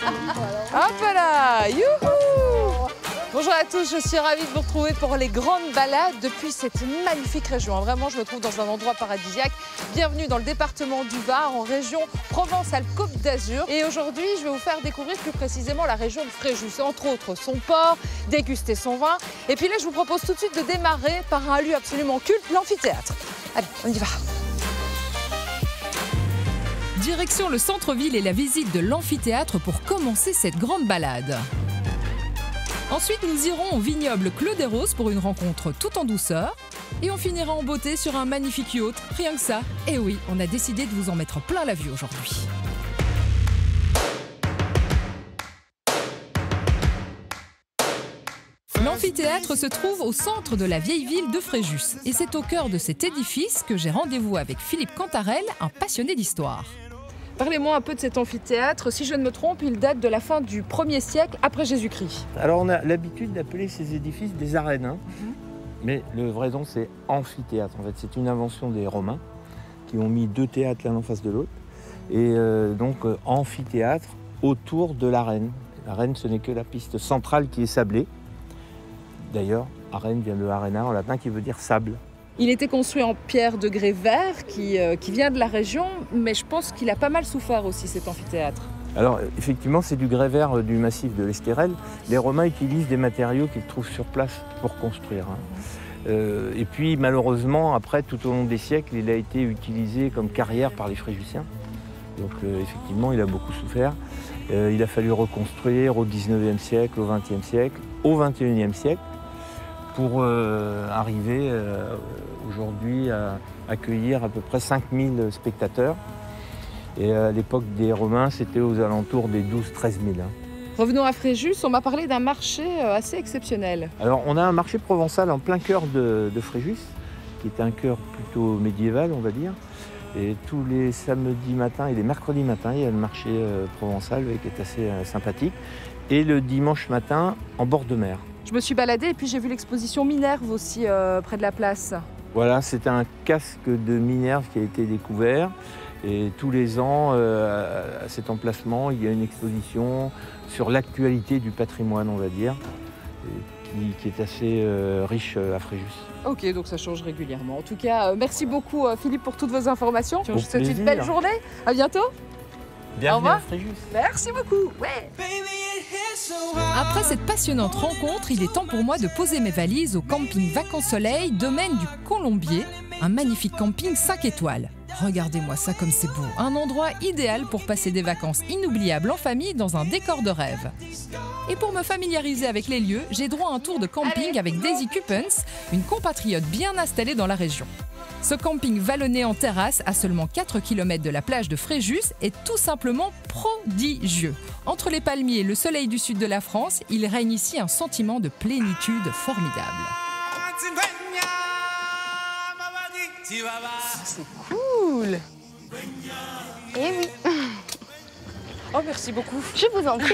Hop là, youhou! Bonjour à tous, je suis ravie de vous retrouver pour les grandes balades depuis cette magnifique région. Vraiment, je me trouve dans un endroit paradisiaque. Bienvenue dans le département du Var, en région Provence-Alpes-Côte d'Azur. Et aujourd'hui, je vais vous faire découvrir plus précisément la région de Fréjus, entre autres son port, déguster son vin. Et puis là, je vous propose tout de suite de démarrer par un lieu absolument culte, l'amphithéâtre. Allez, on y va. Direction le centre-ville et la visite de l'amphithéâtre pour commencer cette grande balade. Ensuite, nous irons au vignoble Clos des Roses pour une rencontre tout en douceur. Et on finira en beauté sur un magnifique yacht, rien que ça. Et oui, on a décidé de vous en mettre plein la vue aujourd'hui. L'amphithéâtre se trouve au centre de la vieille ville de Fréjus. Et c'est au cœur de cet édifice que j'ai rendez-vous avec Philippe Cantarel, un passionné d'histoire. Parlez-moi un peu de cet amphithéâtre. Si je ne me trompe, il date de la fin du 1er siècle après Jésus-Christ. Alors on a l'habitude d'appeler ces édifices des arènes, hein. Mais le vrai nom c'est amphithéâtre. En fait, c'est une invention des Romains qui ont mis deux théâtres l'un en face de l'autre. Et donc amphithéâtre autour de l'arène. L'arène, ce n'est que la piste centrale qui est sablée. D'ailleurs, arène vient de arena en latin qui veut dire sable. Il était construit en pierre de grès vert qui vient de la région, mais je pense qu'il a pas mal souffert aussi cet amphithéâtre. Alors effectivement, c'est du grès vert du massif de l'Estérel. Les Romains utilisent des matériaux qu'ils trouvent sur place pour construire, hein. Et puis malheureusement, après, tout au long des siècles, il a été utilisé comme carrière par les Fréjussiens. Donc effectivement, il a beaucoup souffert. Il a fallu reconstruire au 19e siècle, au 20e siècle, au 21e siècle, pour arriver aujourd'hui à accueillir à peu près 5000 spectateurs. Et à l'époque des Romains, c'était aux alentours des 12 000 à 13 000. Revenons à Fréjus, on m'a parlé d'un marché assez exceptionnel. Alors on a un marché provençal en plein cœur de Fréjus, qui est un cœur plutôt médiéval, on va dire. Et tous les samedis matins et les mercredis matins, il y a le marché provençal qui est assez sympathique. Et le dimanche matin, en bord de mer. Je me suis baladée et puis j'ai vu l'exposition Minerve aussi près de la place. Voilà, c'est un casque de Minerve qui a été découvert. Et tous les ans, à cet emplacement, il y a une exposition sur l'actualité du patrimoine, on va dire, qui est assez riche à Fréjus. Ok, donc ça change régulièrement. En tout cas, merci beaucoup Philippe pour toutes vos informations. Je vous souhaite plaisir. une belle journée. À bientôt. Bienvenue à Fréjus. Merci beaucoup. Ouais. Après cette passionnante rencontre, il est temps pour moi de poser mes valises au camping Vacances Soleil, domaine du Colombier, un magnifique camping 5 étoiles. Regardez-moi ça comme c'est beau, un endroit idéal pour passer des vacances inoubliables en famille dans un décor de rêve. Et pour me familiariser avec les lieux, j'ai droit à un tour de camping avec Daisy Coupens, une compatriote bien installée dans la région. Ce camping vallonné en terrasse, à seulement 4 km de la plage de Fréjus, est tout simplement prodigieux. Entre les palmiers et le soleil du sud de la France, il règne ici un sentiment de plénitude formidable. C'est cool. Eh oui. Oh, merci beaucoup. Je vous en prie.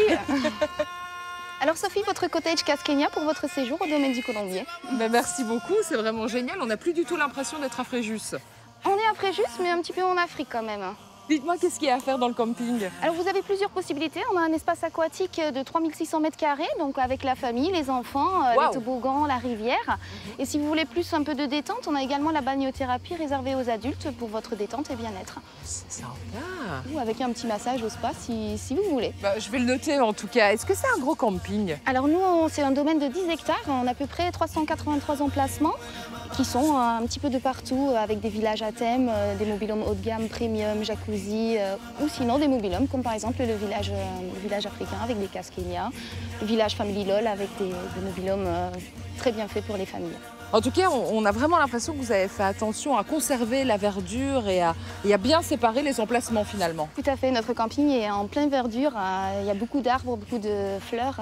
Alors Sophie, votre cottage Casqueña pour votre séjour au domaine du Colombier. Ben, merci beaucoup, c'est vraiment génial. On n'a plus du tout l'impression d'être à Fréjus. On est à Fréjus, mais un petit peu en Afrique quand même. Dites-moi, qu'est-ce qu'il y a à faire dans le camping? Alors vous avez plusieurs possibilités. On a un espace aquatique de 3600 m², donc avec la famille, les enfants, les toboggans, la rivière. Et si vous voulez plus un peu de détente, on a également la balnéothérapie réservée aux adultes pour votre détente et bien-être. C'est sympa. Ou avec un petit massage au spa si vous voulez. Bah, je vais le noter en tout cas. Est-ce que c'est un gros camping? Alors nous, c'est un domaine de 10 hectares. On a à peu près 383 emplacements qui sont un petit peu de partout avec des villages à thème, des mobil-homes haut de gamme, premium, jacuzzi, ou sinon des mobil-homes comme par exemple le village africain avec des casqueñas, le village Family LOL avec des mobil-homes très bien faits pour les familles. En tout cas, on a vraiment l'impression que vous avez fait attention à conserver la verdure et à bien séparer les emplacements finalement. Tout à fait, notre camping est en pleine verdure, il y a beaucoup d'arbres, beaucoup de fleurs,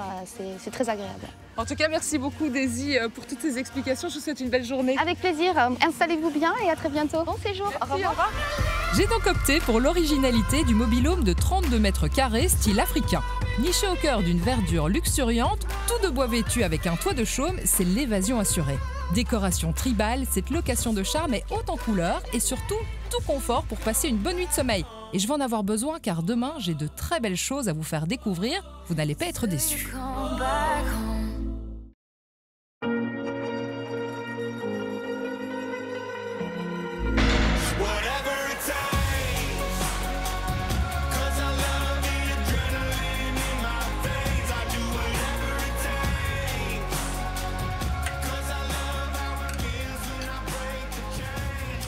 c'est très agréable. En tout cas, merci beaucoup Daisy pour toutes ces explications. Je vous souhaite une belle journée. Avec plaisir, installez-vous bien et à très bientôt. Bon séjour, merci, au revoir. J'ai donc opté pour l'originalité du mobil-home de 32 m² style africain. Niché au cœur d'une verdure luxuriante, tout de bois vêtu avec un toit de chaume, c'est l'évasion assurée. Décoration tribale, cette location de charme est haute en couleurs et surtout tout confort pour passer une bonne nuit de sommeil. Et je vais en avoir besoin car demain, j'ai de très belles choses à vous faire découvrir. Vous n'allez pas être déçus.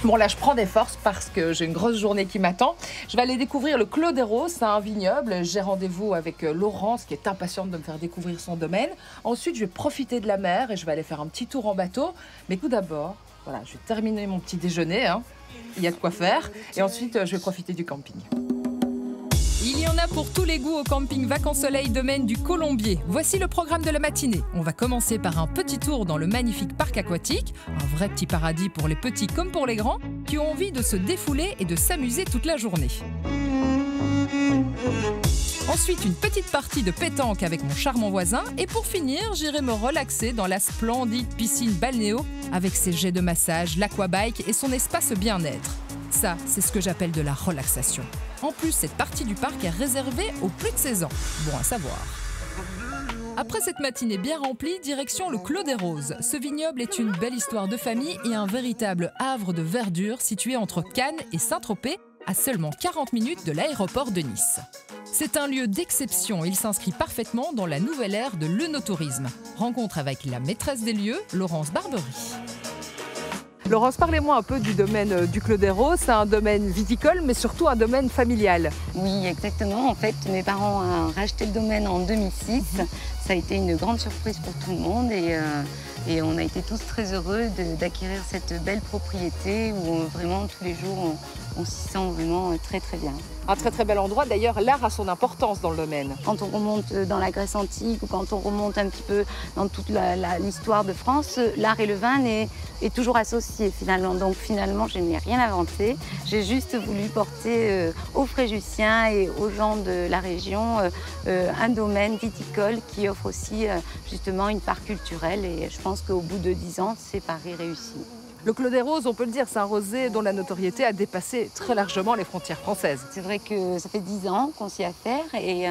Bon là je prends des forces parce que j'ai une grosse journée qui m'attend. Je vais aller découvrir le Clos des Roses, c'est un vignoble. J'ai rendez-vous avec Laurence qui est impatiente de me faire découvrir son domaine. Ensuite je vais profiter de la mer et je vais aller faire un petit tour en bateau. Mais tout d'abord, voilà, je vais terminer mon petit déjeuner, hein. Il y a de quoi faire. Et ensuite je vais profiter du camping. Il y en a pour tous les goûts au camping Vacances-Soleil domaine du Colombier. Voici le programme de la matinée. On va commencer par un petit tour dans le magnifique parc aquatique, un vrai petit paradis pour les petits comme pour les grands, qui ont envie de se défouler et de s'amuser toute la journée. Ensuite, une petite partie de pétanque avec mon charmant voisin. Et pour finir, j'irai me relaxer dans la splendide piscine balnéo avec ses jets de massage, l'aquabike et son espace bien-être. Ça, c'est ce que j'appelle de la relaxation. En plus, cette partie du parc est réservée aux plus de 16 ans. Bon à savoir. Après cette matinée bien remplie, direction le Clos des Roses. Ce vignoble est une belle histoire de famille et un véritable havre de verdure situé entre Cannes et Saint-Tropez, à seulement 40 minutes de l'aéroport de Nice. C'est un lieu d'exception, il s'inscrit parfaitement dans la nouvelle ère de l'œnotourisme. Rencontre avec la maîtresse des lieux, Laurence Barbery. Laurence, parlez-moi un peu du domaine du Clos des Roses. C'est un domaine viticole, mais surtout un domaine familial. Oui, exactement. En fait, mes parents ont racheté le domaine en 2006. Ça a été une grande surprise pour tout le monde et on a été tous très heureux d'acquérir cette belle propriété où vraiment tous les jours on s'y sent vraiment très très bien. Un très très bel endroit. D'ailleurs, l'art a son importance dans le domaine. Quand on remonte dans la Grèce antique ou quand on remonte un petit peu dans toute l'histoire de France, l'art et le vin est toujours associé finalement. Donc finalement, je n'ai rien inventé. J'ai juste voulu porter aux Fréjussiens et aux gens de la région un domaine viticole qui offre aussi justement une part culturelle. Et je pense qu'au bout de 10 ans, c'est pari réussi. Le Clos des Roses, on peut le dire, c'est un rosé dont la notoriété a dépassé très largement les frontières françaises. C'est vrai que ça fait 10 ans qu'on s'y affaire et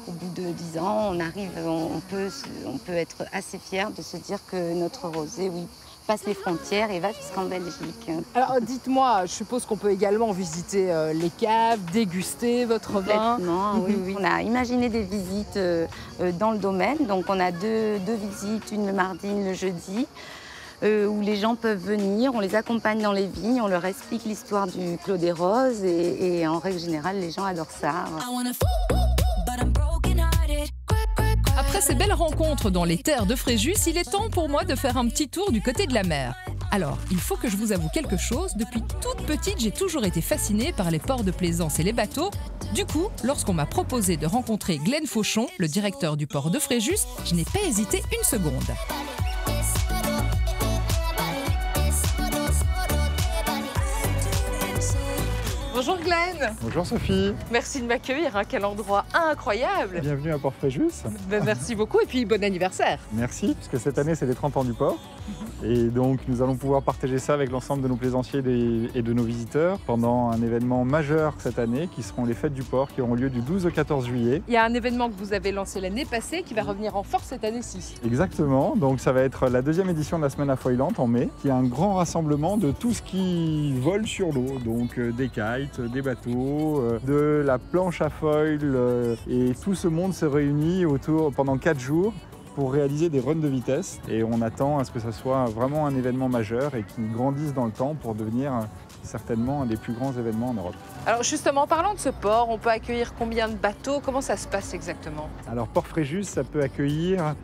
au bout de 10 ans, on peut être assez fier de se dire que notre rosé, oui, passe les frontières et va jusqu'en Belgique. Alors dites-moi, je suppose qu'on peut également visiter les caves, déguster votre vin. Oui, oui. On a imaginé des visites dans le domaine. Donc on a deux visites, une le mardi, une le jeudi. Où les gens peuvent venir, on les accompagne dans les vignes, on leur explique l'histoire du Clos des Roses et en règle générale, les gens adorent ça. Après ces belles rencontres dans les terres de Fréjus, il est temps pour moi de faire un petit tour du côté de la mer. Alors, il faut que je vous avoue quelque chose, depuis toute petite, j'ai toujours été fascinée par les ports de plaisance et les bateaux. Du coup, lorsqu'on m'a proposé de rencontrer Glenn Fauchon, le directeur du port de Fréjus, je n'ai pas hésité une seconde. Bonjour Glenn. Bonjour Sophie. Merci de m'accueillir, hein. Quel endroit incroyable. Bienvenue à Port-Fréjus. Merci beaucoup et puis bon anniversaire. Merci, puisque cette année c'est les 30 ans du port. Et donc nous allons pouvoir partager ça avec l'ensemble de nos plaisanciers et de nos visiteurs pendant un événement majeur cette année qui seront les fêtes du port qui auront lieu du 12 au 14 juillet. Il y a un événement que vous avez lancé l'année passée qui va revenir en force cette année-ci. Exactement, donc ça va être la deuxième édition de la semaine affoilante en mai, qui est un grand rassemblement de tout ce qui vole sur l'eau, donc des kites, des bateaux, de la planche à foil et tout ce monde se réunit autour pendant 4 jours pour réaliser des runs de vitesse et on attend à ce que ça soit vraiment un événement majeur et qui grandisse dans le temps pour devenir certainement un des plus grands événements en Europe. Alors justement, en parlant de ce port, on peut accueillir combien de bateaux? Comment ça se passe exactement? Alors Port-Fréjus, ça peut accueillir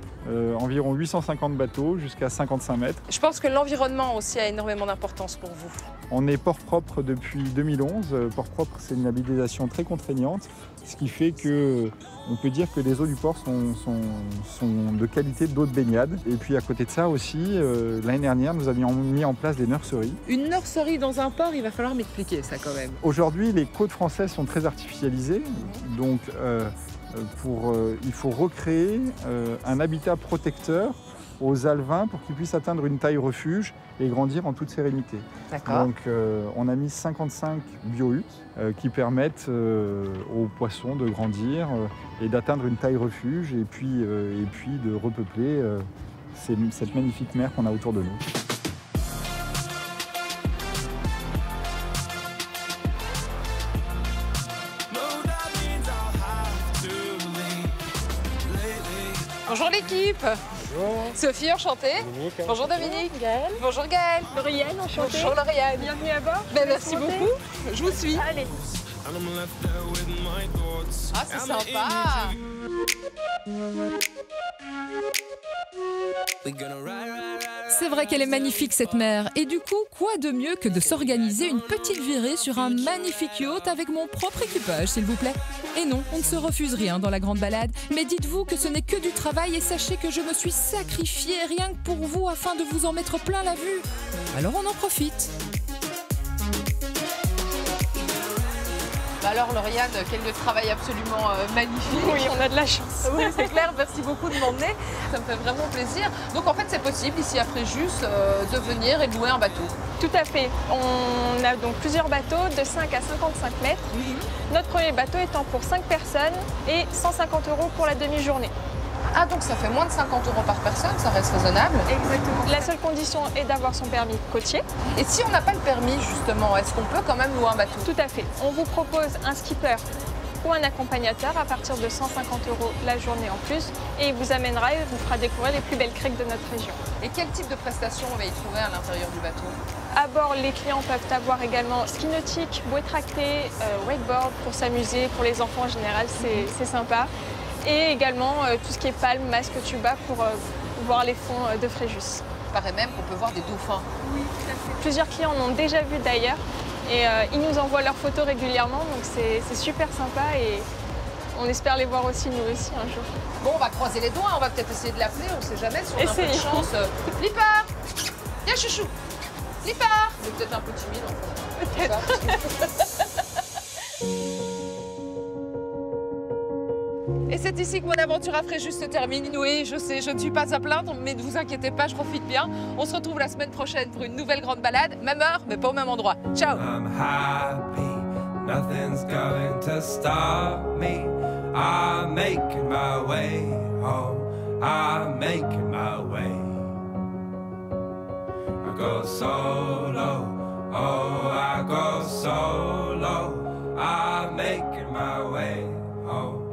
environ 850 bateaux jusqu'à 55 mètres. Je pense que l'environnement aussi a énormément d'importance pour vous. On est port propre depuis 2011. Port propre, c'est une labellisation très contraignante, ce qui fait qu'on peut dire que les eaux du port sont de qualité d'eau de baignade. Et puis à côté de ça aussi, l'année dernière, nous avions mis en place des nurseries. Une nurserie dans un port, il va falloir m'expliquer ça quand même. Aujourd'hui, les côtes françaises sont très artificialisées, donc il faut recréer un habitat protecteur aux alevins pour qu'ils puissent atteindre une taille refuge et grandir en toute sérénité. D'accord. Donc on a mis 55 bio-huttes qui permettent aux poissons de grandir et d'atteindre une taille refuge et puis de repeupler cette magnifique mer qu'on a autour de nous. Bonjour l'équipe. Bonjour. Sophie, enchantée. Dominique. Bonjour Dominique. Gaëlle. Bonjour Gaëlle. Lauriane, enchantée. Bonjour Lauriane. Bienvenue à bord. Ben, merci beaucoup. Je vous suis. Allez. Ah, c'est sympa. C'est vrai qu'elle est magnifique cette mer, et du coup, quoi de mieux que de s'organiser une petite virée sur un magnifique yacht avec mon propre équipage, s'il vous plaît. Et non, on ne se refuse rien dans la grande balade, mais dites-vous que ce n'est que du travail et sachez que je me suis sacrifiée rien que pour vous afin de vous en mettre plein la vue. Alors on en profite. Alors Lauriane, quel lieu de travail absolument magnifique. Oui, on a de la chance. Oui, c'est clair, merci beaucoup de m'emmener. Ça me fait vraiment plaisir. Donc en fait, c'est possible ici à Fréjus de venir et de louer un bateau. Tout à fait. On a donc plusieurs bateaux de 5 à 55 mètres. Notre premier bateau étant pour 5 personnes et 150 € pour la demi-journée. Ah, donc ça fait moins de 50 € par personne, ça reste raisonnable. Exactement. La seule condition est d'avoir son permis côtier. Et si on n'a pas le permis, justement, est-ce qu'on peut quand même louer un bateau? Tout à fait. On vous propose un skipper ou un accompagnateur à partir de 150 € la journée en plus et il vous amènera et vous fera découvrir les plus belles criques de notre région. Et quel type de prestations on va y trouver à l'intérieur du bateau? À bord, les clients peuvent avoir également ski nautique, bouée tractée, wakeboard pour s'amuser, pour les enfants en général, c'est sympa. Et également tout ce qui est palme, masque, tuba pour voir les fonds de Fréjus. Il paraît même qu'on peut voir des dauphins. Oui, tout à fait. Plusieurs clients en ont déjà vu d'ailleurs et ils nous envoient leurs photos régulièrement, donc c'est super sympa et on espère les voir aussi nous aussi un jour. Bon, on va croiser les doigts, on va peut-être essayer de l'appeler, on ne sait jamais si on a un peu de Essayez. chance. Lipar! Viens chouchou! Lipar! Il est peut-être un peu timide en fait. Peut-être. Et c'est ici que mon aventure à Fréjus se termine. Oui, je sais, je ne suis pas à plaindre, mais ne vous inquiétez pas, je profite bien. On se retrouve la semaine prochaine pour une nouvelle grande balade. Même heure, mais pas au même endroit. Ciao! I'm happy, nothing's going to stop me. I'm making my way home, I'm making my way. I go solo, oh, I go solo. I'm making my way home.